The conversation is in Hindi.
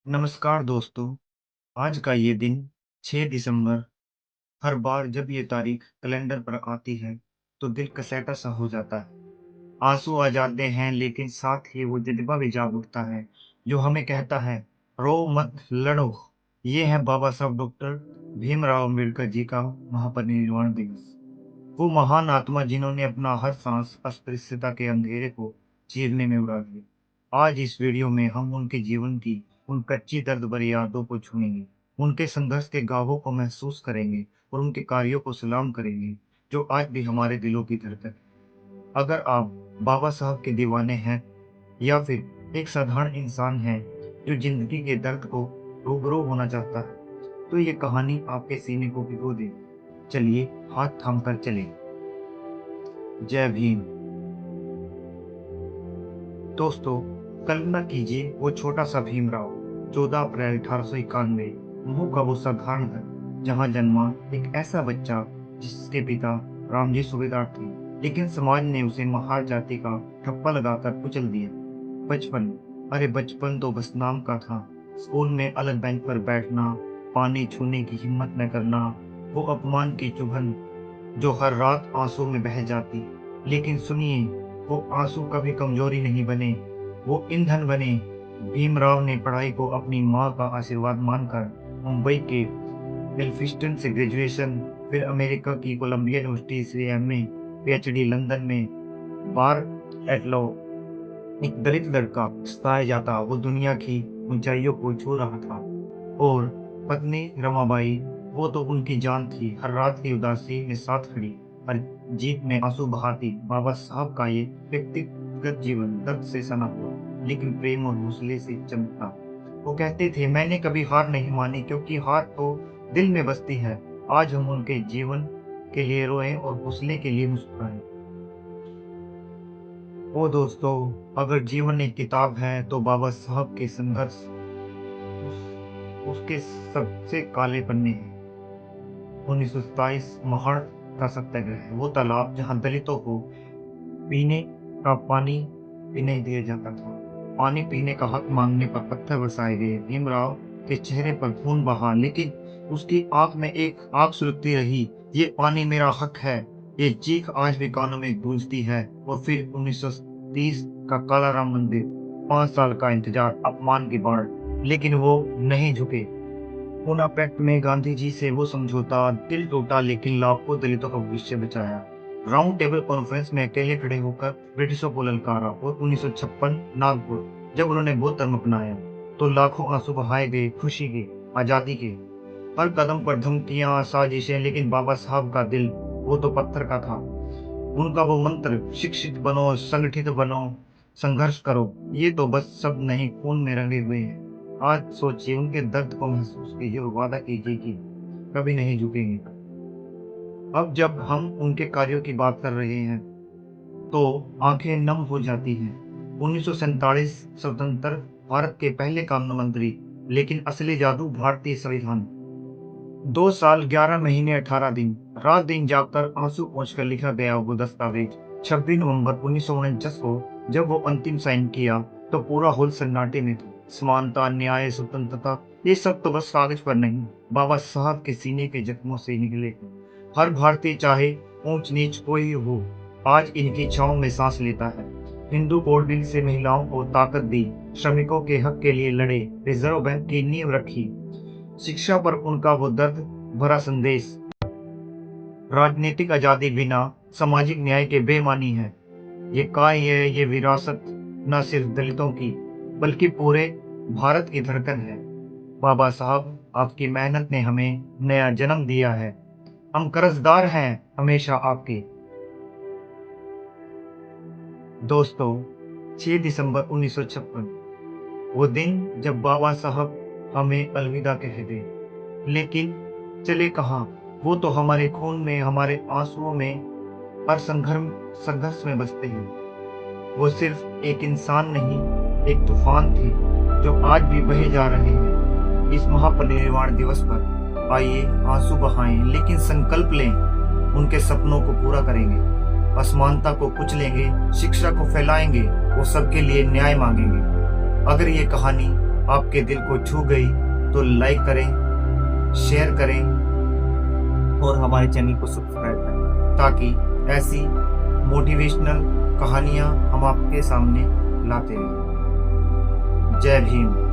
नमस्कार दोस्तों। आज का ये दिन 6 दिसंबर, हर बार जब ये तारीख कैलेंडर पर आती है तो दिल कसैटा सा हो जाता है। आंसू आ जाते हैं लेकिन साथ ही वो जज्बा भी जाग उठता है जो हमें कहता है रो मत लड़ो। ये है बाबा साहब डॉक्टर भीमराव अम्बेडकर जी का महापरिनिर्वाण दिवस। वो महान आत्मा जिन्होंने अपना हर सांस अस्पृश्यता के अंधेरे को चीरने में उड़ा दिया। आज इस वीडियो में हम उनके जीवन की उन कच्ची दर्द भरी यादों को छूएंगे, उनके संघर्ष के गावों को महसूस करेंगे और उनके कार्यों को सलाम करेंगे जो आज भी हमारे दिलों की धड़कन है। अगर आप बाबा साहब के दीवाने हैं या फिर एक साधारण इंसान हैं जो जिंदगी के दर्द को रूबरू होना चाहता है, तो ये कहानी आपके सीने को भिगो देगी। चलिए हाथ थाम कर चले। जय भीम। दोस्तों, कल्पना कीजिए वो छोटा सा भीमराव 14 अप्रैल 1891, महू का वो साधारण घर जहाँ जन्मा एक ऐसा बच्चा जिसके पिता रामजी सूबेदार थे, लेकिन समाज ने उसे महार जाति का ठप्पा लगाकर कुचल दिया। बचपन, अरे बचपन तो बस नाम का था। स्कूल में अलग बेंच पर बैठना, पानी छूने की हिम्मत न करना, वो अपमान की चुभन जो हर रात आंसू में बह जाती। लेकिन सुनिए, वो आंसू कभी कमजोरी नहीं बने, वो ईंधन बने। भीमराव ने पढ़ाई को अपनी माँ का आशीर्वाद मानकर मुंबई के एल्फिस्टन से ग्रेजुएशन, फिर अमेरिका की कोलंबिया यूनिवर्सिटी से एमए, पीएचडी लंदन में, बार एट लॉ। एक दलित लड़का सताया जाता वो दुनिया की ऊंचाइयों को छू रहा था। और पत्नी रमाबाई, वो तो उनकी जान थी, हर रात की उदासी में साथ खड़ी, हर जीत में आंसू बहाती। बाबा साहब का ये व्यक्तिगत जीवन दर्द से सना हुआ लेकिन प्रेम और हौसले से चमकता। वो कहते थे मैंने कभी हार नहीं मानी क्योंकि हार तो दिल में बसती है। आज हम उनके जीवन के लिए रोएं और हौसले के लिए मुस्कुराएं। ओ दोस्तों, अगर जीवन एक किताब है तो बाबा साहब के संघर्ष उसके सबसे काले पन्ने हैं। 1927 महाड़ का सत्याग्रह, वो तालाब जहां दलितों को पीने का पानी भी नहीं दिया जाता था। पानी पीने का हक मांगने पर पत्थर बरसाए गए। भीमराव के चेहरे पर खून बहा लेकिन उसकी आंख में एक आग सुलगती रही, ये पानी मेरा हक है। ये चीख आज भी कानों में गूंजती है। और फिर 1930 का काला राम मंदिर, 5 साल का इंतजार, अपमान की बाढ़, लेकिन वो नहीं झुके। पूना पैक्ट में गांधी जी से वो समझौता, दिल टूटा लेकिन लाखों दलितों का भविष्य बचाया। राउंड टेबल कॉन्फ्रेंस में अकेले खड़े होकर ब्रिटिशों को ललकारा। और 1956 नागपुर, जब उन्होंने बौद्ध धर्म अपनाया तो लाखों आंसू बहाए गए, खुशी के, आजादी के। हर कदम पर धमकियां, साजिशें, लेकिन बाबा साहब का दिल वो तो पत्थर का था। उनका वो मंत्र, शिक्षित बनो, संगठित बनो, संघर्ष करो, ये तो बस शब्द नहीं, खून में रंगे हुए हैं। आज सोचिए, उनके दर्द को महसूस कीजिए और वादा कीजिए कि कभी नहीं झुकेंगे। अब जब हम उनके कार्यों की बात कर रहे हैं तो आंखें नम हो जाती हैं। 1947 स्वतंत्र भारत के पहले कानून मंत्री, लेकिन असली जादू भारतीय संविधान। 2 साल 11 महीने 18 दिन, रात दिन जागकर आंसू पोंछकर लिखा गया वो दस्तावेज। 26 नवंबर 1949 को जब वो अंतिम साइन किया तो पूरा हॉल सन्नाटे में था। समानता, न्याय, स्वतंत्रता, ये सब तो बस कागज पर नहीं, बाबा साहब के सीने के जख्मों से निकले। हर भारतीय, चाहे ऊंच नीच कोई हो, आज इनकी छांव में सांस लेता है। हिंदू कोड बिल से महिलाओं को ताकत दी, श्रमिकों के हक के लिए लड़े, रिजर्व बैंक की नींव रखी, शिक्षा पर उनका वो दर्द भरा संदेश। राजनीतिक आजादी बिना सामाजिक न्याय के बेमानी है। ये विरासत न सिर्फ दलितों की बल्कि पूरे भारत की धड़कन है। बाबा साहब, आपकी मेहनत ने हमें नया जन्म दिया है। हम कर्जदार हैं हमेशा आपके। दोस्तों, 6 दिसंबर 1956, वो दिन जब बाबा साहब हमें अलविदा कह गए। लेकिन चले कहाँ, वो तो हमारे खून में, हमारे आंसुओं में, हर संघर्ष में बसते हैं। वो सिर्फ एक इंसान नहीं, एक तूफान थे जो आज भी बहे जा रहे हैं। इस महापरिनिर्वाण दिवस पर आइए आंसू बहाएं, लेकिन संकल्प लें, उनके सपनों को पूरा करेंगे, असमानता को कुचलेंगे, शिक्षा को फैलाएंगे और सबके लिए न्याय मांगेंगे। अगर ये कहानी आपके दिल को छू गई तो लाइक करें, शेयर करें और हमारे चैनल को सब्सक्राइब करें, ताकि ऐसी मोटिवेशनल कहानियां हम आपके सामने लाते रहें। जय भीम।